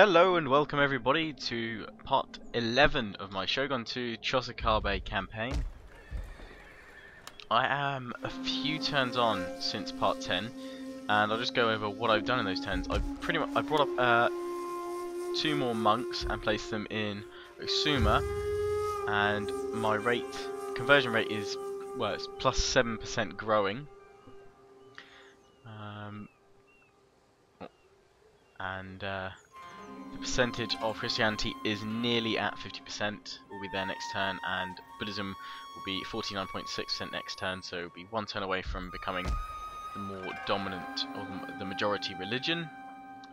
Hello and welcome everybody to part 11 of my Shogun 2 Chosokabe campaign. I am a few turns on since part 10, and I'll just go over what I've done in those turns. I brought up two more monks and placed them in Osuma, and my conversion rate is, well, it's plus 7% growing. The percentage of Christianity is nearly at 50%, will be there next turn, and Buddhism will be 49.6% next turn, so it'll be one turn away from becoming the more dominant, or the majority religion.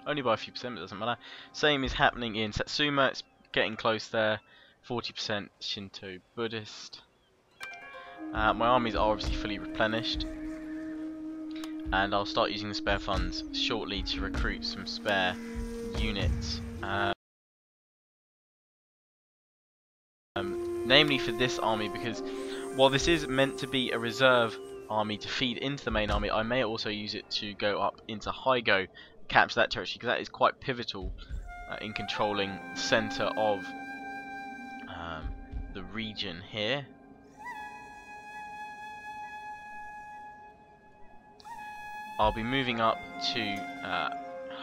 Only by a few percent, but it doesn't matter. Same is happening in Satsuma, it's getting close there, 40% Shinto Buddhist. My armies are obviously fully replenished, and I'll start using the spare funds shortly to recruit some spare units, namely for this army, because while this is meant to be a reserve army to feed into the main army, I may also use it to go up into Hygo, capture that territory, because that is quite pivotal in controlling the centre of the region here. I'll be moving up to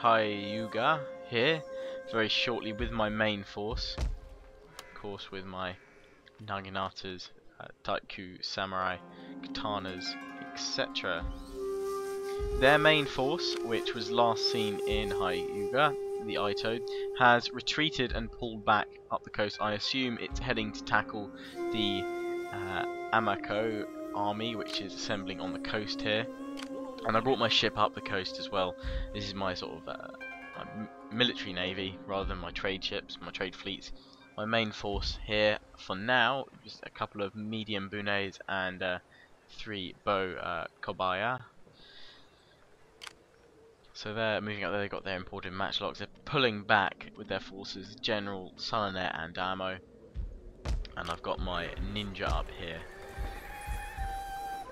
Hyuga here very shortly with my main force, of course with my Naginatas, Taiku, Samurai, Katanas, etc. Their main force, which was last seen in Hyuga, the Ito, has retreated and pulled back up the coast. I assume it's heading to tackle the Amako army, which is assembling on the coast here. And I brought my ship up the coast as well. This is my sort of military navy rather than my trade ships, my trade fleets. My main force here for now, just a couple of medium bunets and 3 bow kobaya. So they're moving up there, they've got their imported matchlocks. They're pulling back with their forces, General Sananet and Damo. And I've got my ninja up here,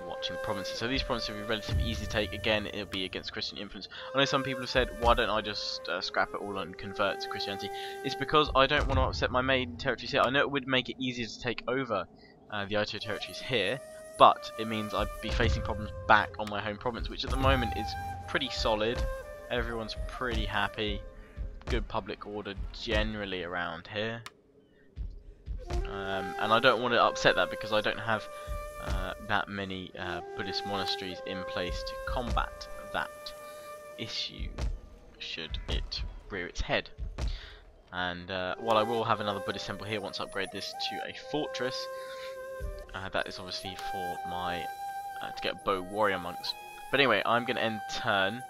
watching provinces. So these provinces will be relatively easy to take. Again, it'll be against Christian influence. I know some people have said, why don't I just scrap it all and convert to Christianity? It's because I don't want to upset my main territories here. I know it would make it easier to take over the Ito territories here, but it means I'd be facing problems back on my home province, which at the moment is pretty solid. Everyone's pretty happy. Good public order generally around here. And I don't want to upset that, because I don't have that many Buddhist monasteries in place to combat that issue should it rear its head. And while I will have another Buddhist temple here once I upgrade this to a fortress, that is obviously for my to get bow warrior monks. But anyway, I'm going to end turn,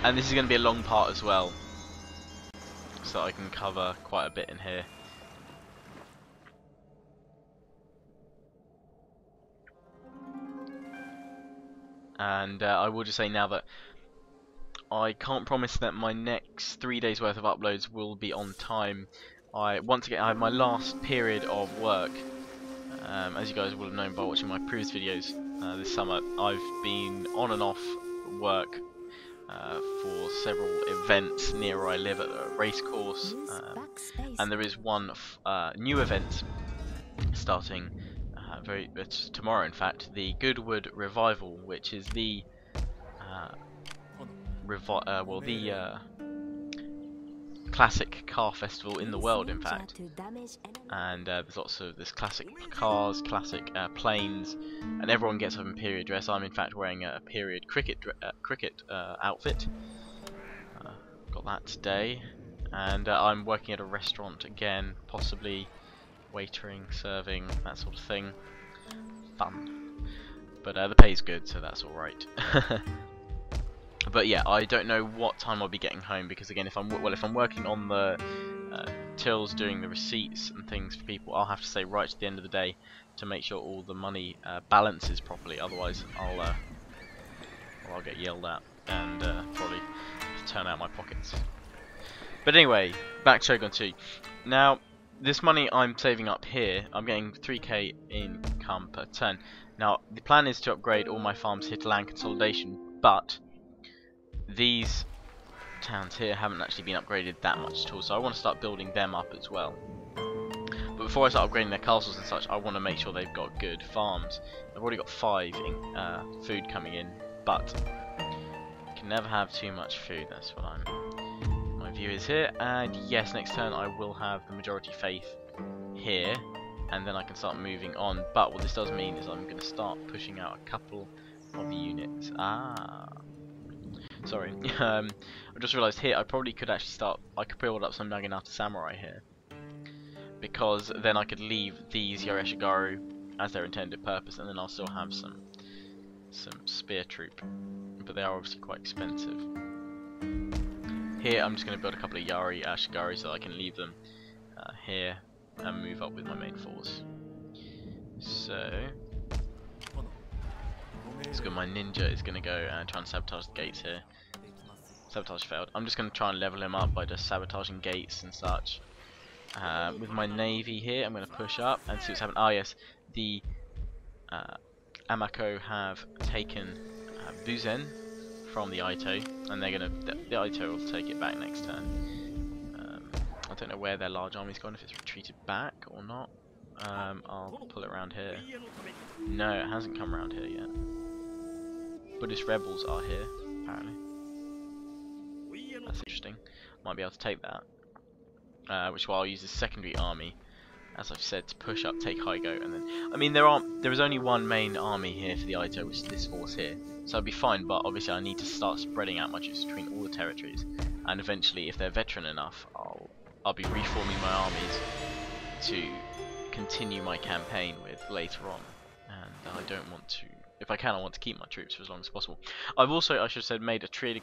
and this is going to be a long part as well, so I can cover quite a bit in here. And I will just say now that I can't promise that my next 3 days worth of uploads will be on time. Once again, I have my last period of work. As you guys will have known by watching my previous videos this summer, I've been on and off work for several events near where I live at a race course, and there is one new event starting tomorrow, in fact, the Goodwood Revival, which is the classic car festival in the world, in fact. And there's lots of classic cars, classic planes, and everyone gets up in period dress. I'm in fact wearing a period cricket outfit. Got that today, and I'm working at a restaurant again, possibly waitering, serving, that sort of thing. Fun. But the pay's good, so that's alright. But yeah, I don't know what time I'll be getting home, because again, if I'm working on the tills, doing the receipts and things for people, I'll have to stay right to the end of the day to make sure all the money balances properly. Otherwise, I'll get yelled at and probably turn out my pockets. But anyway, back to Shogun 2. Now, this money I'm saving up here, I'm getting 3k income per turn. Now, the plan is to upgrade all my farms here to land consolidation, but these towns here haven't actually been upgraded that much at all, so I want to start building them up as well. But before I start upgrading their castles and such, I want to make sure they've got good farms. I've already got 5 food coming in, but you can never have too much food. That's what my view is here. And yes, next turn I will have the majority faith here, and then I can start moving on. But what this does mean is I'm going to start pushing out a couple of units. Sorry. I just realised here I probably could actually start. I could build up some Naginata Samurai here, because then I could leave these Yoreshigaru as their intended purpose, and then I'll still have some spear troop. But they are obviously quite expensive. Here I'm just going to build a couple of Shigaru so that I can leave them here and move up with my main force. So it's good. My ninja is going to go and try and sabotage the gates here. Sabotage failed. I'm just going to try and level him up by just sabotaging gates and such. With my navy here, I'm going to push up and see what's happening. Ah yes, the Amako have taken Buzen from the Ito, and they're going to. The Ito will take it back next turn. I don't know where their large army's gone, if it's retreated back or not. I'll pull it around here. No, it hasn't come around here yet. Buddhist rebels are here, apparently. That's interesting. Might be able to take that. Which is why I'll use the secondary army, as I've said, to push up, take Hygo, and then I mean there is only one main army here for the Ito, which is this force here, so I'll be fine. But obviously I need to start spreading out my troops between all the territories, and eventually, if they're veteran enough, I'll be reforming my armies to continue my campaign with later on. And I don't want to. If I can, I want to keep my troops for as long as possible. I've also, I should have said, made a trade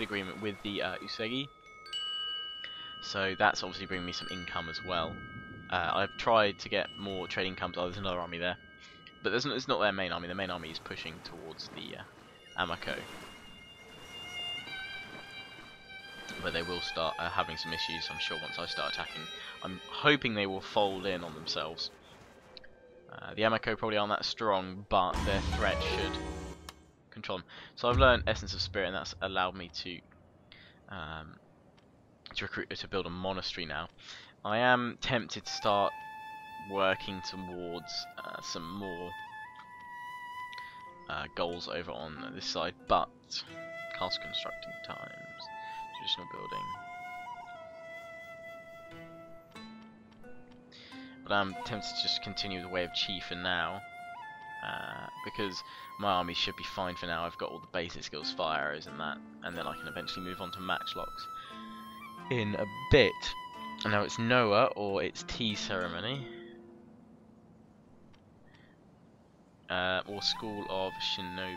agreement with the Usegi. So that's obviously bringing me some income as well. I've tried to get more trading incomes. Oh, there's another army there. But it's not their main army. The main army is pushing towards the Amako. But they will start having some issues, I'm sure, once I start attacking. I'm hoping they will fold in on themselves. The Amako probably aren't that strong, but their threat should control them. So I've learned Essence of Spirit, and that's allowed me to build a monastery now. I am tempted to start working towards some more goals over on this side, but castle constructing times, traditional building. But I'm tempted to just continue the way of chief for now, because my army should be fine for now. I've got all the basic skills, fire arrows and that, and then I can eventually move on to matchlocks in a bit. And now it's Noah, or it's tea ceremony, or School of Shinobi.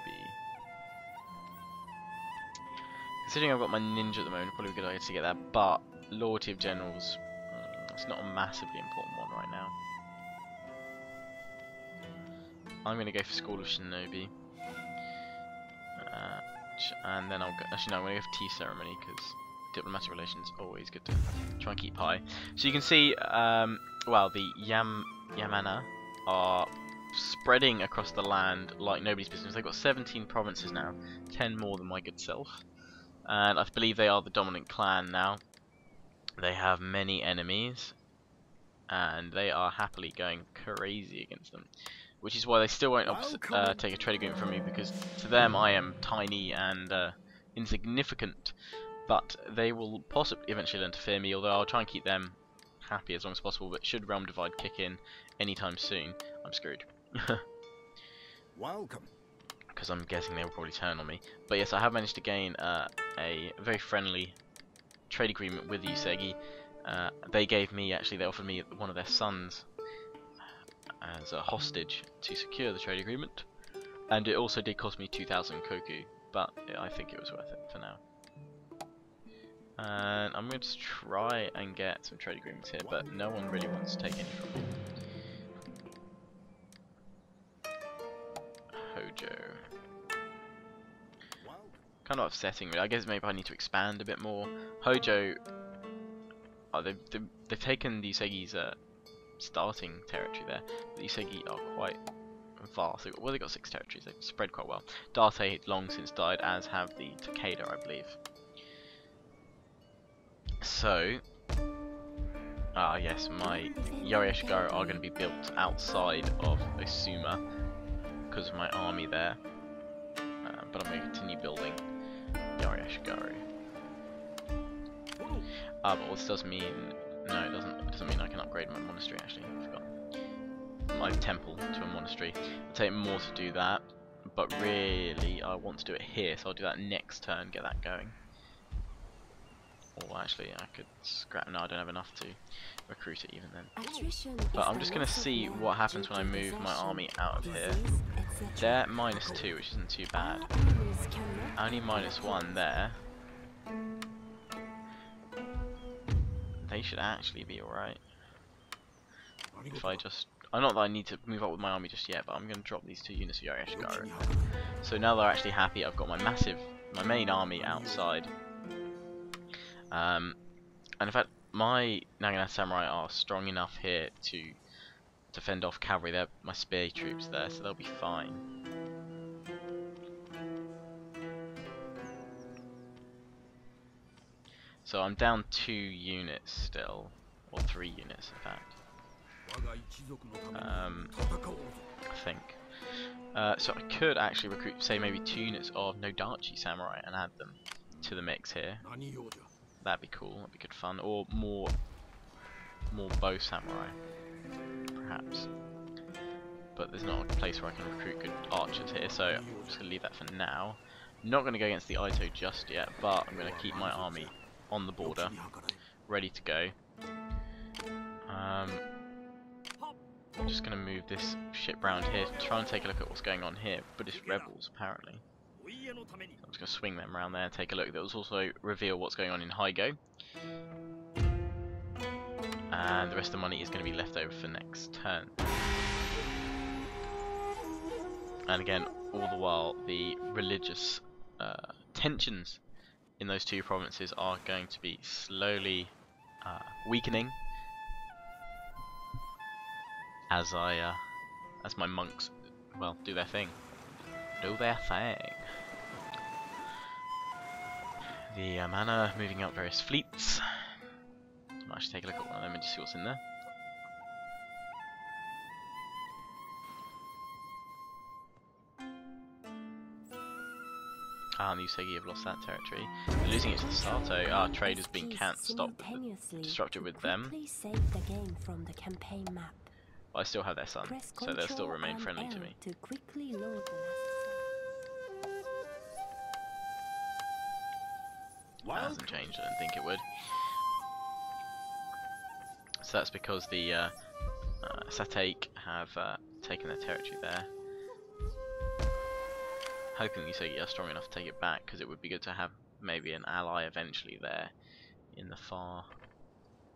Considering I've got my ninja at the moment, probably a good idea to get that, but Loyalty of Generals, it's not a massively important one right now. I'm going to go for School of Shinobi. And then I'll go, actually no, I'm going to go for tea ceremony, because diplomatic relations always good to try and keep high. So you can see, well, the Yamana are spreading across the land like nobody's business. They've got 17 provinces now, 10 more than my good self. And I believe they are the dominant clan now. They have many enemies, and they are happily going crazy against them. Which is why they still won't take a trade agreement from me, because to them I am tiny and insignificant. But they will possibly eventually learn to fear me, although I'll try and keep them happy as long as possible. But should Realm Divide kick in anytime soon, I'm screwed. Welcome. Because I'm guessing they will probably turn on me. But yes, I have managed to gain a very friendly trade agreement with the Usegi. They gave me, actually, they offered me one of their sons as a hostage to secure the trade agreement. And it also did cost me 2,000 koku, but I think it was worth it for now. And I'm going to try and get some trade agreements here, but no one really wants to take any from me. Hojo. Kind of upsetting, really. I guess maybe I need to expand a bit more. Hojo, oh, they've taken the Usegi's starting territory there. The Usegi are quite vast. Well, they've got 6 territories. They've spread quite well. Date long since died, as have the Takeda, I believe. So, yes, my Yorieshigaru are going to be built outside of Osuma because of my army there. But I'm going to continue building Yorieshigaru. But what this does mean... No, it doesn't. It doesn't mean I can upgrade my monastery, actually. I forgot. My temple to a monastery. It'll take more to do that, but really I want to do it here, so I'll do that next turn, get that going. Or actually I could scrap. No, I don't have enough to recruit it even then. But I'm just going to see what happens when I move my army out of here. They're -2, which isn't too bad. Only -1 there. They should actually be alright. If I just... not that I need to move up with my army just yet, but I'm going to drop these 2 units of Yorieshigaru. So now they're actually happy, I've got my main army outside. And in fact, my Naginata samurai are strong enough here to fend off cavalry. They're my spear troops there, so they'll be fine. So I'm down 2 units still, or 3 units in fact. I think. So I could actually recruit, say, maybe 2 units of Nodachi samurai and add them to the mix here. That'd be cool. That'd be good fun. Or more bow samurai, perhaps. But there's not a place where I can recruit good archers here, so I'm just gonna leave that for now. I'm not gonna go against the Ito just yet, but I'm gonna keep my army on the border, ready to go. I'm just going to move this ship round here to try and take a look at what's going on here. Buddhist rebels, apparently. So I'm just going to swing them around there and take a look. That will also reveal what's going on in Hygo. And the rest of the money is going to be left over for next turn. And again, all the while, the religious tensions in those 2 provinces are going to be slowly weakening as my monks, well, do their thing. Do their thing. The man are moving out various fleets. I might actually take a look at one of them and just see what's in there. And the Usagi have lost that territory. They're losing it to the Sato. Trade has been disrupted with them. But I still have their son, so they'll still remain friendly to me. That hasn't changed, I don't think it would. So that's because the Satake have taken their territory there. Hoping the Usagi are strong enough to take it back, because it would be good to have maybe an ally eventually there in the far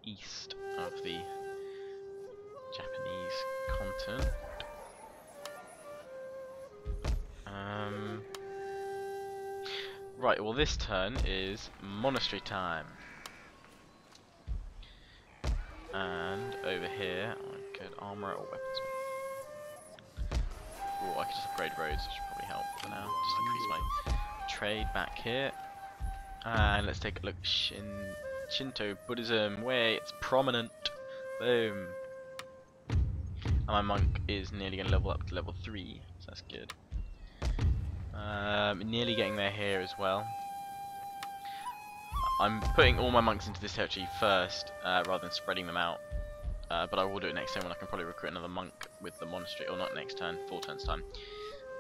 east of the Japanese continent. Right, well this turn is monastery time. And over here I could armour or weapons. Or I could just upgrade roads, which would probably help for now. Just increase my trade back here. And let's take a look. Shinto Buddhism, way it's prominent. Boom. And my monk is nearly going to level up to level 3, so that's good. Nearly getting there here as well. I'm putting all my monks into this territory first, rather than spreading them out. But I will do it next turn when I can probably recruit another monk with the monastery, or not next turn, 4 turns time.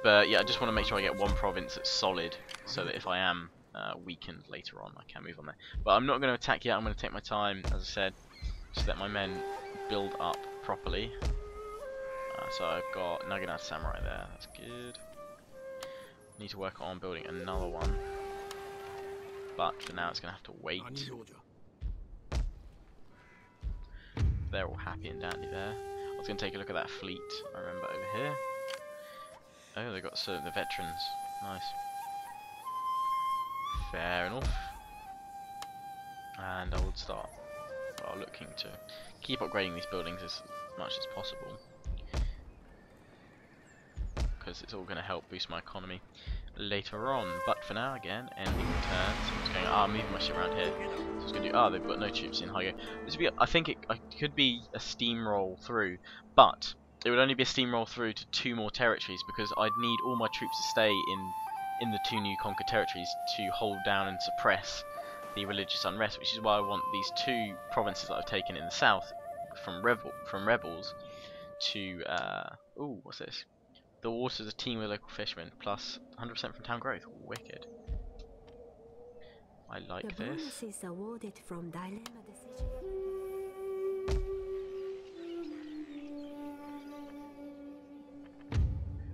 But yeah, I just want to make sure I get one province that's solid, so that if I am weakened later on, I can move on there. But I'm not going to attack yet, I'm going to take my time, as I said, just let my men build up properly. So I've got Naginata Samurai there, that's good. Need to work on building another one, but for now it's going to have to wait. They're all happy and dandy there. I was going to take a look at that fleet, I remember, over here. Oh, they got the veterans. Nice. Fair enough. And I would start looking to keep upgrading these buildings as much as possible. because it's all going to help boost my economy later on. But for now, again, ending turn. So I'm just going, I'm moving my ship around here. So it's going to do, they've got no troops in Hygo. This would be, I think it could be a steamroll through, but it would only be a steamroll through to 2 more territories, because I'd need all my troops to stay in the 2 new conquered territories to hold down and suppress the religious unrest, which is why I want these 2 provinces that I've taken in the south from rebels to what's this? The waters are teem with local fishermen, plus 100% from town growth. Wicked. I like this.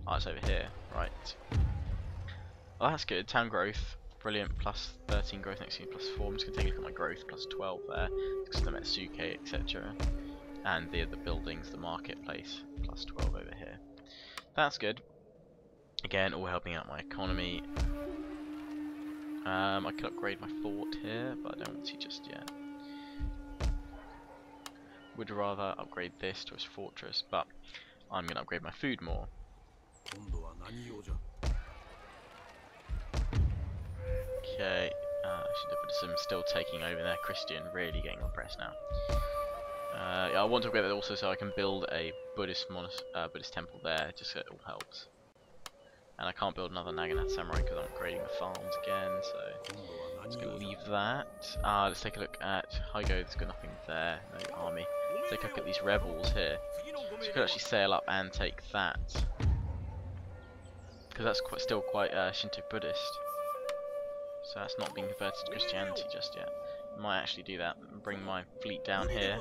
Oh, it's over here. Right. Oh, that's good. Town growth. Brilliant. Plus 13 growth next year, plus 4. I'm just going to take a look at my growth. Plus 12 there. Because the Metsuke, etc. And the buildings, the marketplace. Plus 12 over here. That's good. Again, all helping out my economy. I could upgrade my fort here, but I don't want to just yet. Would rather upgrade this to a fortress, but I'm going to upgrade my food more. Okay, Buddhism still taking over there. Christian really getting on press now. Yeah, I want to upgrade that also so I can build a Buddhist temple there, just so it all helps. And I can't build another Naganath Samurai because I'm upgrading the farms again, so I'm just going to leave that. Let's take a look at Hygo. There's got nothing there, no army. Let's take a look at these rebels here. So we could actually sail up and take that, because that's still quite Shinto Buddhist. So that's not being converted to Christianity just yet. Might actually do that and bring my fleet down here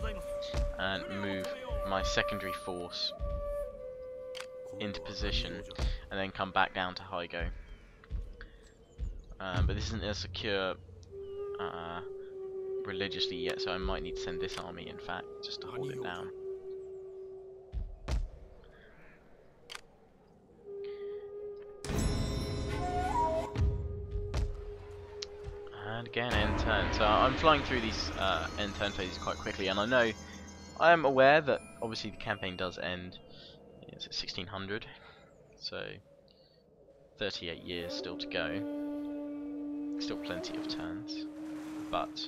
and move my secondary force into position and then come back down to Hygo. But this isn't as secure religiously yet, so I might need to send this army in fact just to hold it down. And again, end turn. So I'm flying through these end turn phases quite quickly, and I am aware that obviously the campaign does end. It's at 1600, so 38 years still to go. Still plenty of turns, but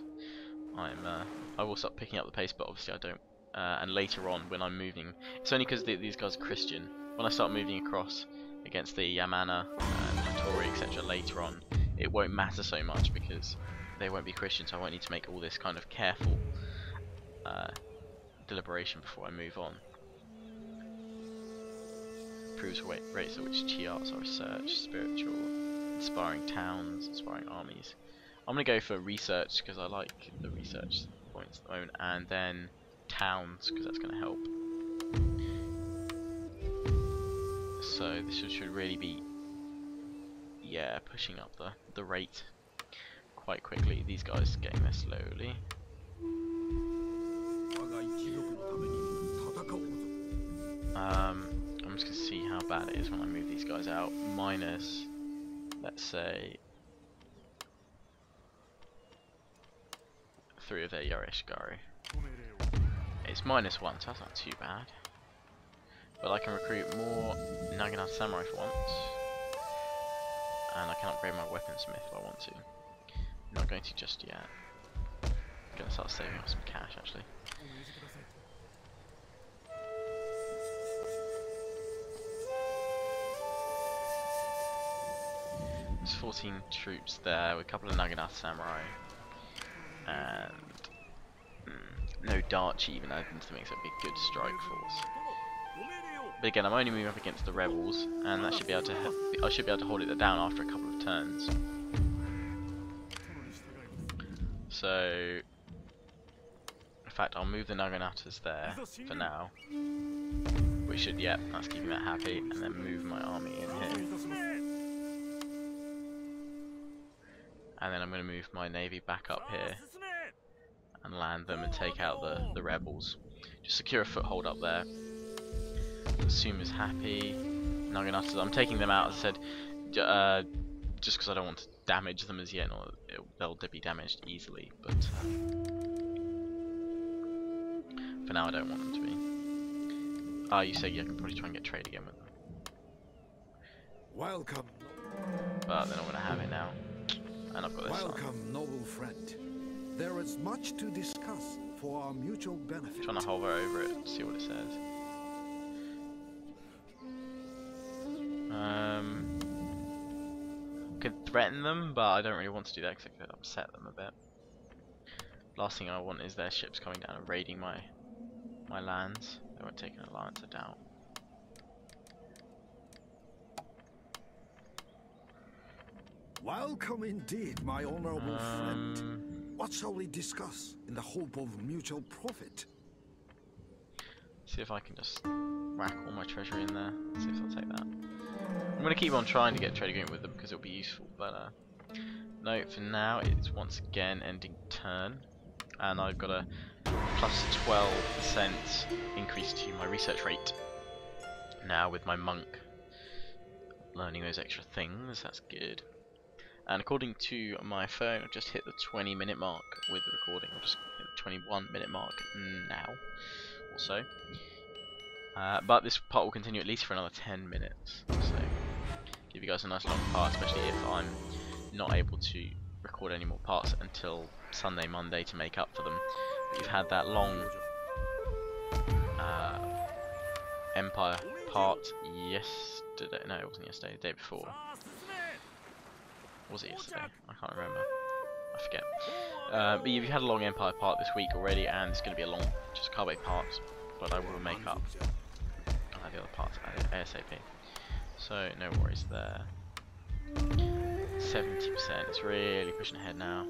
I will start picking up the pace. But obviously I don't. And later on, when I'm moving, it's only because these guys are Christian. When I start moving across against the Yamana and Hattori, etc., later on, it won't matter so much because they won't be Christian, so I won't need to make all this kind of careful deliberation before I move on. Proves rates at which chi arts are research, spiritual, inspiring towns, inspiring armies. I'm going to go for research because I like the research points at the moment, and then towns because that's going to help. So this should really be, yeah, pushing up the rate quite quickly. These guys are getting there slowly. I'm just going to see how bad it is when I move these guys out. Minus, let's say, 3 of their Yorishigari. It's -1, so that's not too bad. But I can recruit more Naganath Samurai for once. And I can upgrade my weaponsmith if I want to. I'm not going to just yet. I'm going to start saving up some cash actually. There's 14 troops there with a couple of Naganath Samurai. And no Darchi even added into the mix, that'd be a good strike force. But again, I'm only moving up against the rebels, and that should be able to I should be able to hold it down after a couple of turns. So, in fact, I'll move the Naganathas there for now. We should, yeah, that's keeping that happy, and then move my army in here. And then I'm going to move my navy back up here and land them and take out the rebels. Just secure a foothold up there. Suma's happy. Naganathas, I'm taking them out, as I said, just because I don't want to damage them as yet, or they'll be damaged easily, but for now I don't want them to be. You say, yeah, I can probably try and get trade again with them. Welcome. But they're not going to have it now. And I've got this on. Welcome, noble friend. There is much to discuss for our mutual benefit. Trying to hover over it, see what it says. Could threaten them, but I don't really want to do that because it could upset them a bit. Last thing I want is their ships coming down and raiding my lands. They won't take an alliance, I doubt. Welcome indeed, my honorable friend. What shall we discuss in the hope of mutual profit? See if I can just whack all my treasure in there. See if they'll take that. I'm going to keep on trying to get a trade agreement with them because it'll be useful, but no, for now it's once again ending turn, and I've got a plus 12% increase to my research rate now with my monk learning those extra things. That's good. And according to my phone, I've just hit the 20-minute mark with the recording. I'll just hit the 21-minute mark now, also. But this part will continue at least for another 10 minutes. So, give you guys a nice long part, especially if I'm not able to record any more parts until Sunday, Monday to make up for them. But you've had that long Empire part yesterday. No, it wasn't yesterday. The day before. Was it yesterday? I can't remember. I forget. But you've had a long Empire part this week already, and it's going to be a long Chosokabe part. But I will make up the other parts ASAP. So no worries there. 70%. It's really pushing ahead now.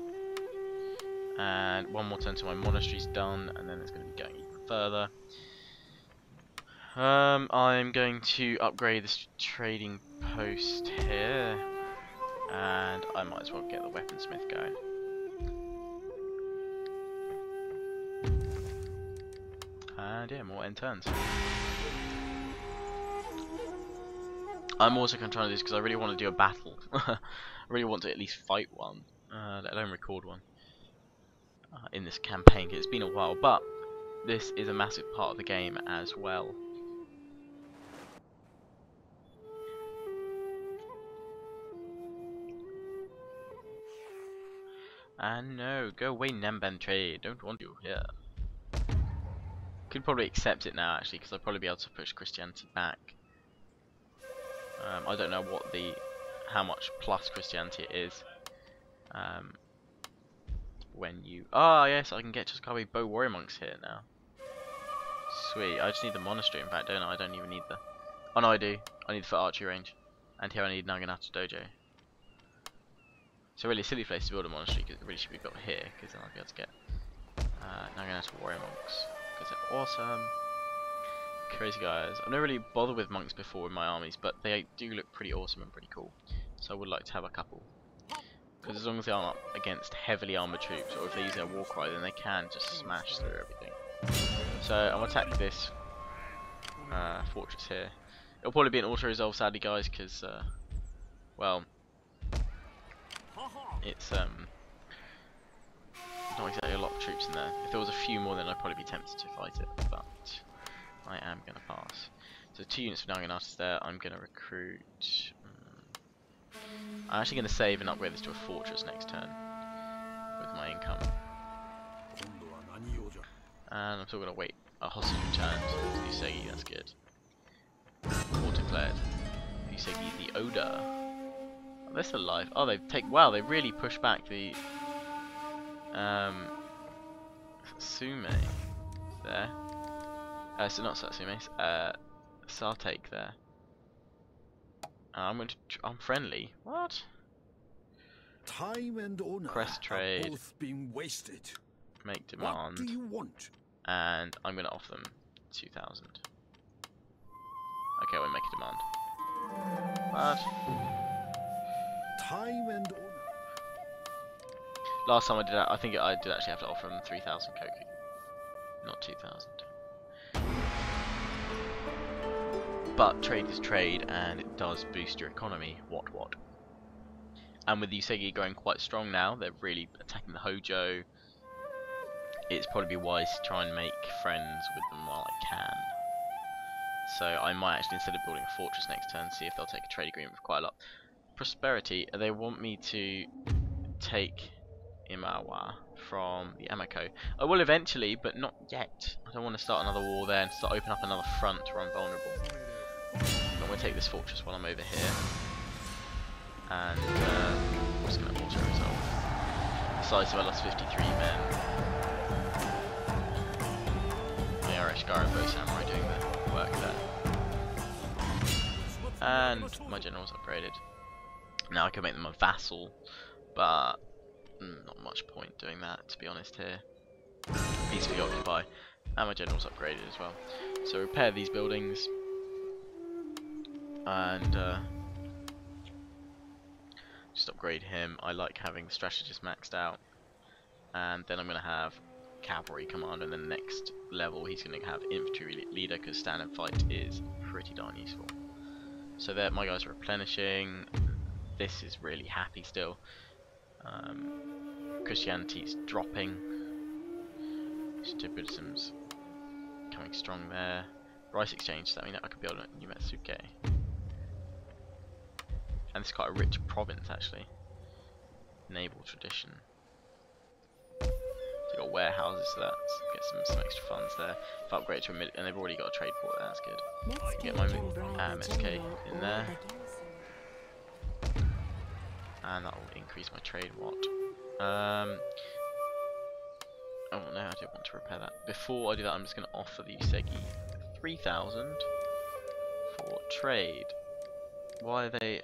And one more turn to my monastery's done, and then it's going to be going even further. I'm going to upgrade this trading post here, and I might as well get the weaponsmith going. And yeah, more end turns. I'm also trying to do this because I really want to do a battle. I really want to at least fight one, let alone record one in this campaign. It's been a while, but this is a massive part of the game as well. And no, go away, Nemban trade. Don't want you here. Could probably accept it now actually, because I'll probably be able to push Christianity back. I don't know what how much plus Christianity it is. When you yes, I can get Chosokabe bow warrior monks here now. Sweet. I just need the monastery in fact, don't I? I don't even need the. Oh no, I do. I need for archery range, and here I need Naginata Dojo. So really, a silly place to build a monastery because it really should be built here, because then I'll be able to get Naginata warrior monks because they're awesome. Crazy guys. I've never really bothered with monks before in my armies, but they do look pretty awesome and pretty cool. So I would like to have a couple. Because as long as they aren't up against heavily armoured troops, or if they use their war cry, then they can just smash through everything. So I'm going to attack this fortress here. It'll probably be an auto-resolve sadly guys, because, well, it's not exactly a lot of troops in there. If there was a few more then I'd probably be tempted to fight it, but I am going to pass. So 2 units of Naginatas there. I'm going to recruit. I'm actually going to save and upgrade this to a fortress next turn with my income. And I'm still going to wait a hostage returns to Usegi. That's good. War declared. Usegi the Oda. Oh, they're still alive. Oh, wow, they really pushed back the Sume there. So not Satsume, Sartake there. I'm friendly. What? Time and honor Crest trade. have both been wasted. Make demand. What do you want? And I'm going to offer them 2,000. Okay, we'll make a demand. What? Time and honor. Last time I did that, I think I did actually have to offer them 3,000 koku, not 2,000. But trade is trade, and it does boost your economy. What? And with the Usegi going quite strong now, they're really attacking the Hojo. It's probably wise to try and make friends with them while I can. So I might actually, instead of building a fortress next turn, see if they'll take a trade agreement with quite a lot. Prosperity, they want me to take Imawa from the Amako. I will eventually, but not yet. I don't want to start another war there and start open up another front where I'm vulnerable. I'm going to take this fortress while I'm over here. And I'm just going to auto resolve. Decisive, I lost 53 men. The Irish Gara bow samurai doing the work there. And my general's upgraded. Now I can make them a vassal, but not much point doing that, to be honest here. Peacefully occupy. And my general's upgraded as well. So repair these buildings. And just upgrade him. I like having the strategist maxed out. And then I'm going to have cavalry commander, and then the next level he's going to have infantry leader, because stand and fight is pretty darn useful. So there, my guys are replenishing. This is really happy still. Christianity's dropping. Buddhism's coming strong there. Rice exchange, does that mean that I could build a New Metsuke? And it's quite a rich province actually. Naval tradition. So you've got warehouses, so that's get some extra funds there. If I upgrade to a million, and they've already got a trade port, that's good. Get my MSK in there. And that will increase my trade watt. Oh no, I don't want to repair that. Before I do that, I'm just going to offer the Usegi 3,000 for trade. Why are they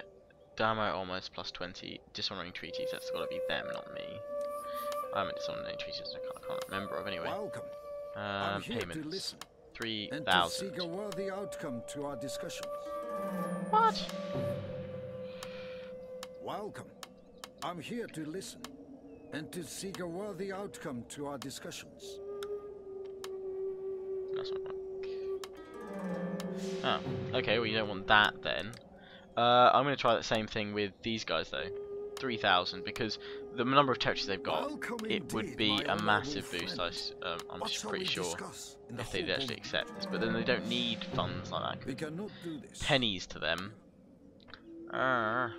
Damo almost plus 20? Dishonoring treaties, that's got to be them, not me. I haven't dishonored any treaties, I can't remember of anyway. Welcome. Payments 3,000. And to seek a worthy outcome to our discussions. What? Welcome. I'm here to listen and to seek a worthy outcome to our discussions. That's not right. Oh, okay, well you don't want that then. I'm going to try that same thing with these guys though. 3,000, because the number of territories they've got, it would be a massive boost. I'm just pretty sure if they'd actually accept this. But then they don't need funds like that. We cannot do this. Pennies to them. Damn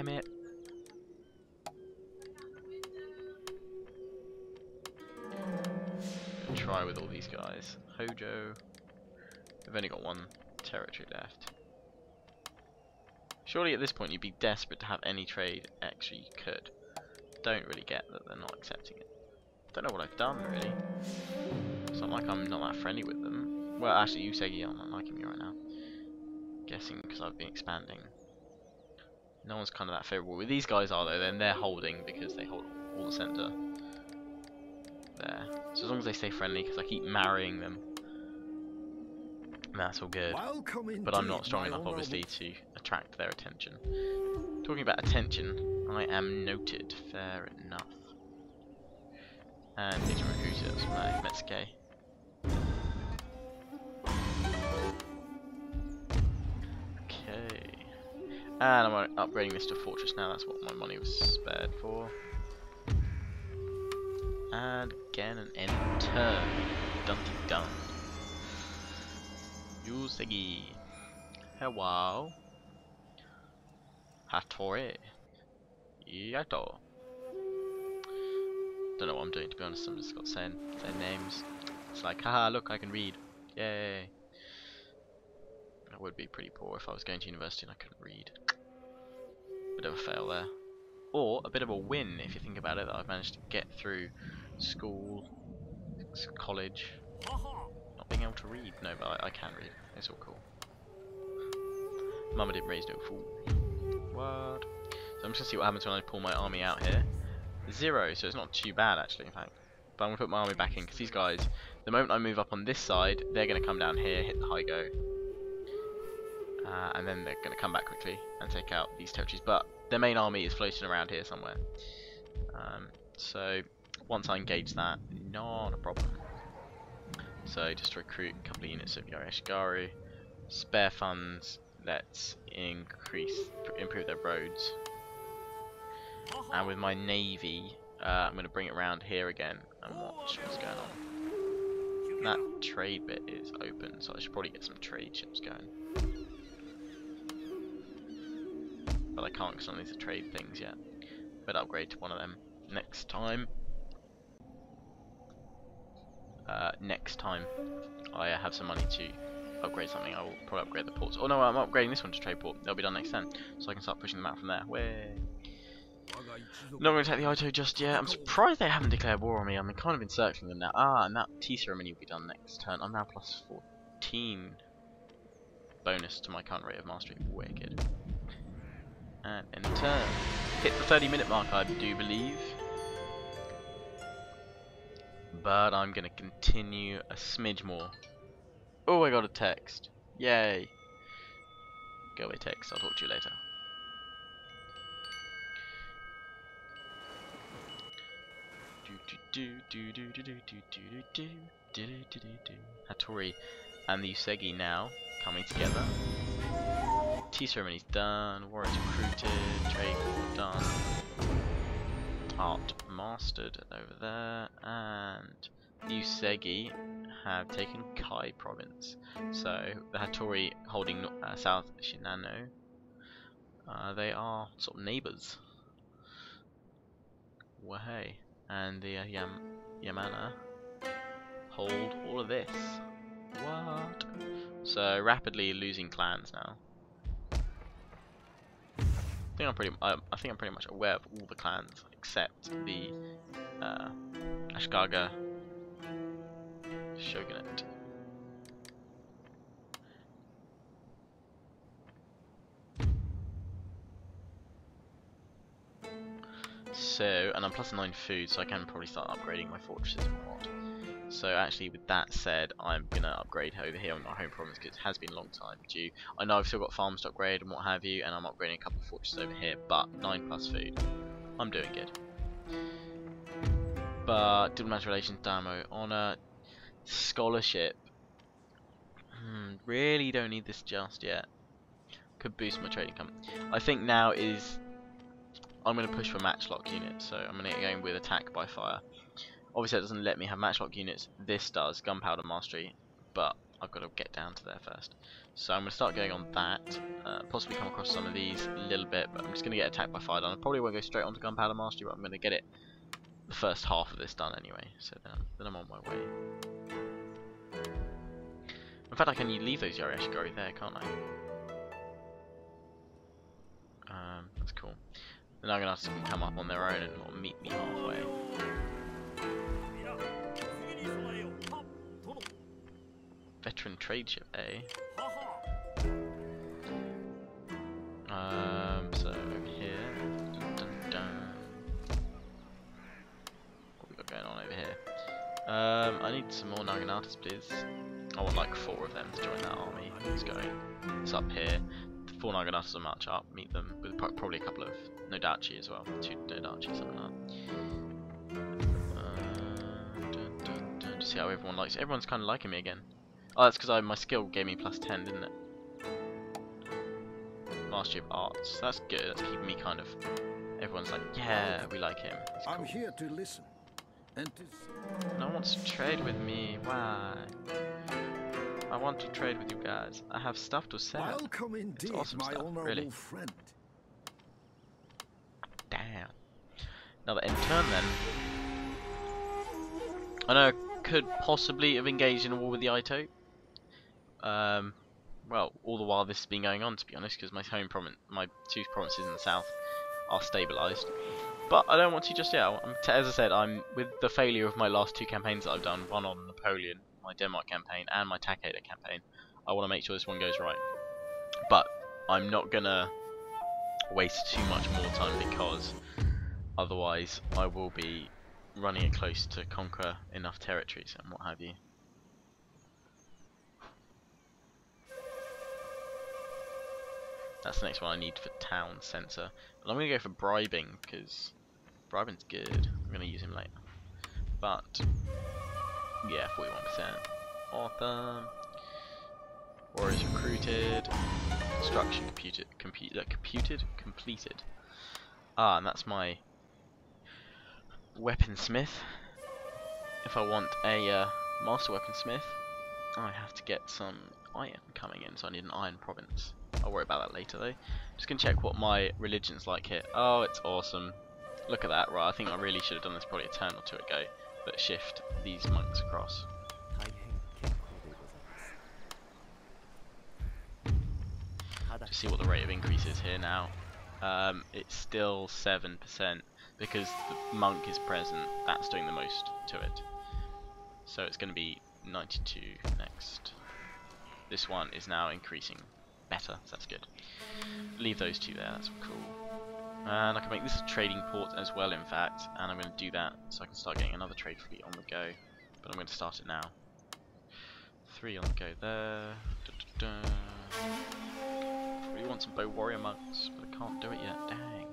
it. Try with all these guys. Hojo. We've only got one territory left. Surely at this point you'd be desperate to have any trade extra you could. Don't really get that they're not accepting it. Don't know what I've done really. It's not like I'm not that friendly with them. Well, actually, Usegi, I'm not liking me right now. Guessing because I've been expanding. No one's kind of that favourable. With these guys are though, then they're holding because they hold all the centre. There. So as long as they stay friendly, because I keep marrying them, that's all good. But I'm not strong enough, obviously, to attract their attention. Talking about attention, I am noted. Fair enough. And need to recruit it. No, Metsuke. Okay. And I'm upgrading this to a fortress now. That's what my money was spared for. And again, an end turn. Dunty dun. Usegi. Hello. Hattori. Yato. Don't know what I'm doing, to be honest. I'm just got saying names. It's like, haha, look, I can read. Yay. I would be pretty poor if I was going to university and I couldn't read. Bit of a fail there. Or a bit of a win if you think about it, that I've managed to get through school, college, not being able to read. No, but I can read. It's all cool. Mama didn't raise no fool. What? So I'm just gonna see what happens when I pull my army out here. 0, so it's not too bad actually, in fact. But I'm gonna put my army back in because these guys, the moment I move up on this side, they're gonna come down here, hit the high go, and then they're gonna come back quickly and take out these territories. But their main army is floating around here somewhere. So once I engage that, not a problem. So just recruit a couple of units of Yareshgaru. Spare funds, let's improve their roads. And with my navy, I'm going to bring it around here again and watch what's going on. that trade bit is open, so I should probably get some trade ships going. But I can't because none of these are trade things yet. Better upgrade to one of them next time. Next time I have some money to upgrade something, I will probably upgrade the ports. Oh no, I'm upgrading this one to trade port. That'll be done next time, so I can start pushing them out from there. Way. Not going to take the Ito just yet. I'm surprised they haven't declared war on me. I'm kind of encircling them now. Ah, and that tea ceremony will be done next turn. I'm now plus 14 bonus to my current rate of mastery. Wicked. And in turn, hit the 30-minute mark, I do believe. But I'm going to continue a smidge more. Oh, I got a text. Yay. Go away, text. I'll talk to you later. Hattori and the Usegi now coming together. Tea ceremony's done. Warriors recruited. Trade done. Art mastered over there, and the Usegi have taken Kai province. So the Hattori holding South Shinano. They are sort of neighbours. Wahey. And the Yamana hold all of this. What? So rapidly losing clans now. I think I'm pretty much aware of all the clans except the Ashikaga Shogunate. So, and I'm plus 9 food, so I can probably start upgrading my fortresses and whatnot. So actually, with that said, I'm going to upgrade over here on my home province because it has been a long time due. I know I've still got farms to upgrade and what have you, and I'm upgrading a couple of fortresses over here, but 9 plus food. I'm doing good. But diplomatic relations, Damo, honor, scholarship. Really don't need this just yet. Could boost my trading company. I think now is I'm going to push for matchlock units, so I'm going to go with attack by fire. Obviously, it doesn't let me have matchlock units. This does, gunpowder mastery, but I've got to get down to there first. So I'm going to start going on that. Possibly come across some of these a little bit, but I'm just going to get attack by fire done. I probably won't go straight onto gunpowder mastery, but I'm going to get it the first half of this done anyway. So then I'm on my way. In fact, I can leave those Yareshigori there, can't I? That's cool. Then I'm going to ask them to come up on their own and meet me halfway. Veteran trade ship, eh? So over here. Dun, dun, dun. What we got going on over here? I need some more Naganatas, please. I want like 4 of them to join that army. It's going. It's up here. The 4 Naganatas will march up, meet them with probably a couple of Nodachi as well. 2 Nodachi, something like that. Just see how everyone likes it. Everyone's kind of liking me again. Oh, that's because my skill gave me plus 10, didn't it? Mastery of Arts. That's good. That's keeping me kind of. Everyone's like, yeah, we like him. He's cool. I'm here to listen. And to... No one wants to trade with me. Why? I want to trade with you guys. I have stuff to sell. Welcome indeed, awesome my stuff, honorable really. friend. Damn. Another end turn then. I know I could possibly have engaged in a war with the Ito. Well, all the while this has been going on, to be honest, because my 2 provinces in the south are stabilised. But I don't want to just yet. As I said, I'm with the failure of my last 2 campaigns that I've done, one on Napoleon, my Denmark campaign, and my Takeda campaign. I want to make sure this one goes right. But I'm not gonna waste too much more time because otherwise I will be running it close to conquer enough territories and what have you. That's the next one I need for town censor. But I'm going to go for bribing because bribing's good. I'm going to use him later. But yeah, 41%. Awesome. Warriors recruited. Construction completed. Ah, and that's my weaponsmith. If I want a Master Weaponsmith. I have to get some iron coming in, so I need an iron province. I'll worry about that later though. Just gonna check what my religion's like here. Oh, it's awesome. Look at that. Right, I think I really should have done this probably a turn or two ago. But shift these monks across. Just see what the rate of increase is here now. It's still 7% because the monk is present. That's doing the most to it. So it's going to be 92 next. This one is now increasing better, so that's good. Leave those two there, that's cool. And I can make this a trading port as well, in fact, and I'm going to do that so I can start getting another trade fleet on the go. But I'm going to start it now. 3 on the go there. Really want some bow warrior monks, but I can't do it yet. Dang.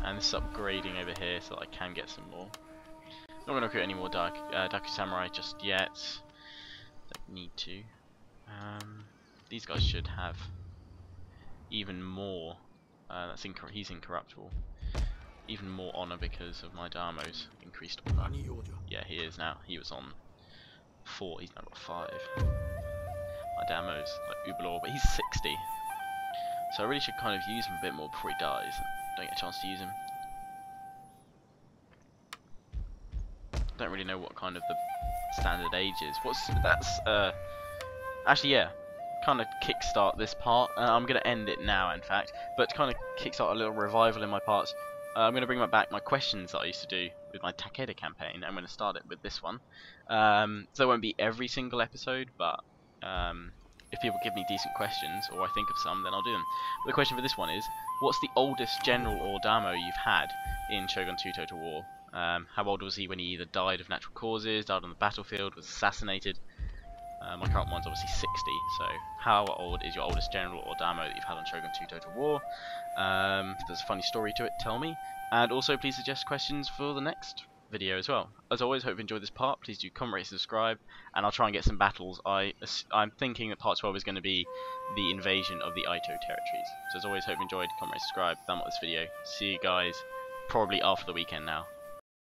And this is upgrading over here so that I can get some more. Not going to recruit any more Daku Samurai just yet. Don't need to. These guys should have even more. He's incorruptible. Even more honor because of my Damo's increased honor. Yeah, he is now. He was on 4. He's now got 5. My Damo's like Uberlord, but he's 60. So I really should kind of use him a bit more before he dies. Don't get a chance to use him. Don't really know what kind of the standard age is. Actually, yeah, kind of kickstart this part. I'm going to end it now, in fact, but to kind of kickstart a little revival in my parts, I'm going to bring back my questions that I used to do with my Takeda campaign. I'm going to start it with this one. So it won't be every single episode, but if people give me decent questions, or I think of some, then I'll do them. But the question for this one is, what's the oldest general or damo you've had in Shogun 2 Total War? How old was he when he either died of natural causes, died on the battlefield, was assassinated? My current one's obviously 60, so how old is your oldest general or damo that you've had on Shogun 2 Total War? If there's a funny story to it, tell me. And also please suggest questions for the next video as well. As always, hope you enjoyed this part. Please do comment, rate, subscribe, and I'll try and get some battles. I'm thinking that part 12 is going to be the invasion of the Aito territories. So as always, hope you enjoyed. Comment, rate, subscribe, thumb up this video. See you guys probably after the weekend now.